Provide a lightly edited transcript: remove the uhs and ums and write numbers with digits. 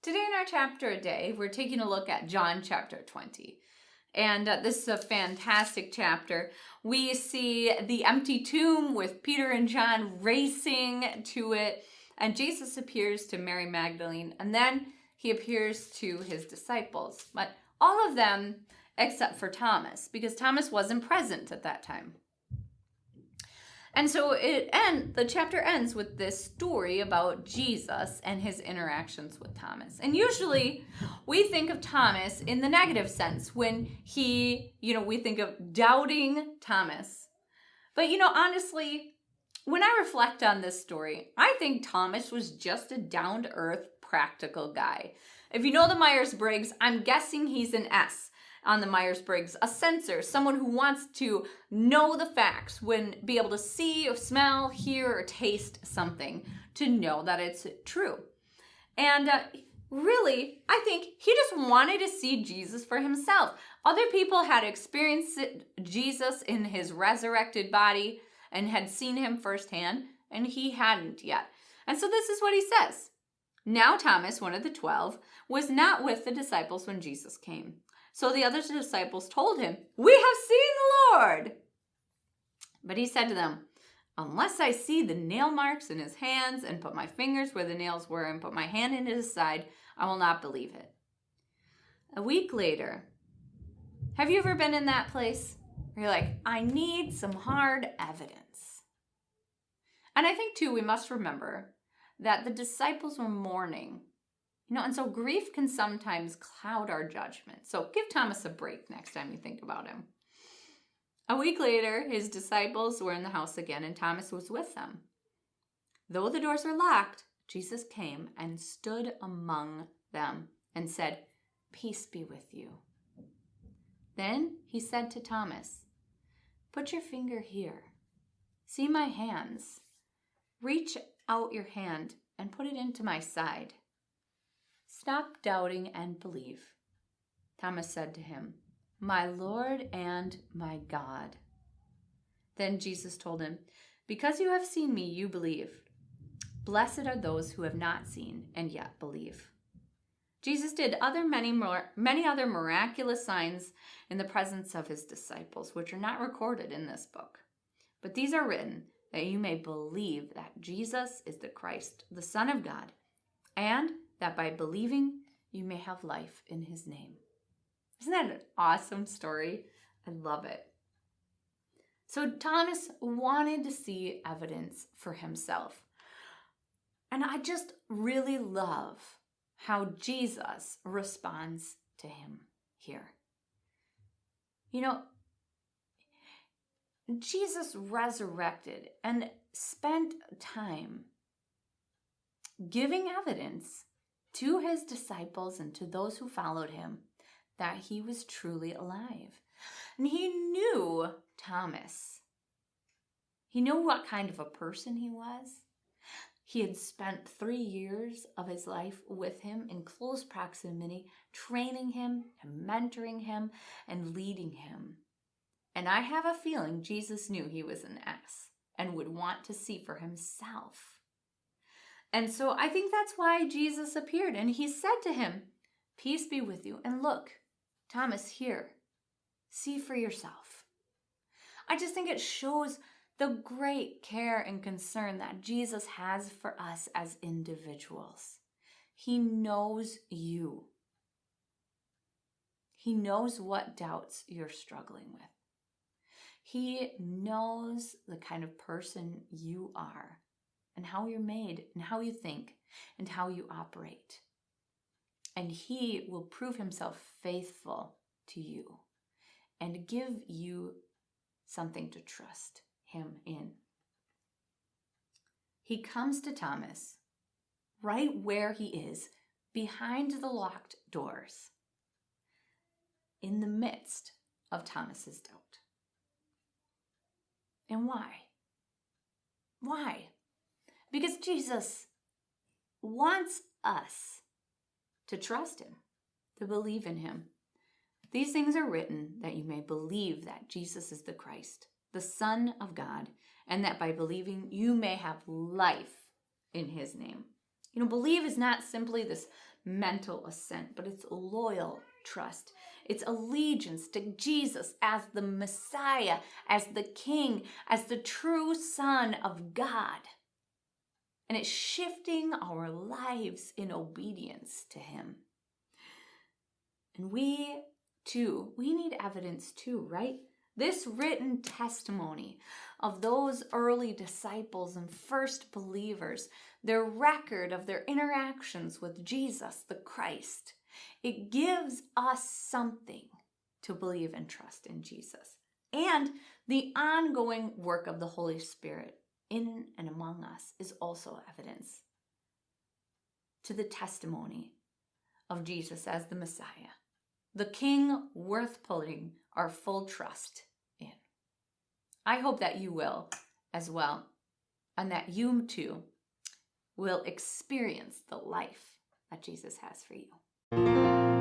Today in our chapter a day, we're taking a look at John chapter 20. And this is a fantastic chapter. We see the empty tomb with Peter and John racing to it. And Jesus appears to Mary Magdalene. And then he appears to his disciples. But all of them except for Thomas, because Thomas wasn't present at that time. And so the chapter ends with this story about Jesus and his interactions with Thomas. And usually we think of Thomas in the negative sense when we think of doubting Thomas. But honestly, when I reflect on this story, I think Thomas was just a down-to-earth, practical guy. If you know the Myers-Briggs, I'm guessing he's an S on the Myers-Briggs, a sensor, someone who wants to know the facts, be able to see or smell, hear, or taste something to know that it's true. And really, I think he just wanted to see Jesus for himself. Other people had experienced Jesus in his resurrected body and had seen him firsthand, and he hadn't yet. And so this is what he says. Now Thomas, one of the 12, was not with the disciples when Jesus came. So the other disciples told him, "We have seen the Lord." But he said to them, "Unless I see the nail marks in his hands and put my fingers where the nails were and put my hand in his side, I will not believe it." A week later, have you ever been in that place where you're like, I need some hard evidence? And I think too, we must remember that the disciples were mourning. And so grief can sometimes cloud our judgment. So give Thomas a break next time you think about him. A week later, his disciples were in the house again, and Thomas was with them. Though the doors were locked, Jesus came and stood among them and said, "Peace be with you." Then he said to Thomas, "Put your finger here. See my hands. Reach out your hand and put it into my side. Stop doubting and believe." Thomas said to him, "My Lord and my God." Then Jesus told him, "Because you have seen me, you believe. Blessed are those who have not seen and yet believe." Jesus did many other miraculous signs in the presence of his disciples, which are not recorded in this book. But these are written that you may believe that Jesus is the Christ, the Son of God, and that by believing you may have life in his name. Isn't that an awesome story? I love it. So Thomas wanted to see evidence for himself. And I just really love how Jesus responds to him here. Jesus resurrected and spent time giving evidence to his disciples and to those who followed him that he was truly alive. And he knew Thomas. He knew what kind of a person he was. He had spent 3 years of his life with him in close proximity, training him and mentoring him and leading him. And I have a feeling Jesus knew he was an S and would want to see for himself. And so I think that's why Jesus appeared. And he said to him, "Peace be with you. And look, Thomas, here, see for yourself." I just think it shows the great care and concern that Jesus has for us as individuals. He knows you. He knows what doubts you're struggling with. He knows the kind of person you are, and how you're made, and how you think, and how you operate. And he will prove himself faithful to you and give you something to trust him in. He comes to Thomas right where he is, behind the locked doors, in the midst of Thomas's doubt. And why? Why? Because Jesus wants us to trust him, to believe in him. These things are written that you may believe that Jesus is the Christ, the Son of God, and that by believing you may have life in his name. Believe is not simply this mental assent, but it's loyal trust. It's allegiance to Jesus as the Messiah, as the King, as the true Son of God. And it's shifting our lives in obedience to him. And we need evidence too, right? This written testimony of those early disciples and first believers, their record of their interactions with Jesus, the Christ, it gives us something to believe and trust in Jesus. And the ongoing work of the Holy Spirit in and among us is also evidence to the testimony of Jesus as the Messiah, the King worth putting our full trust in. I hope that you will as well, and that you too will experience the life that Jesus has for you.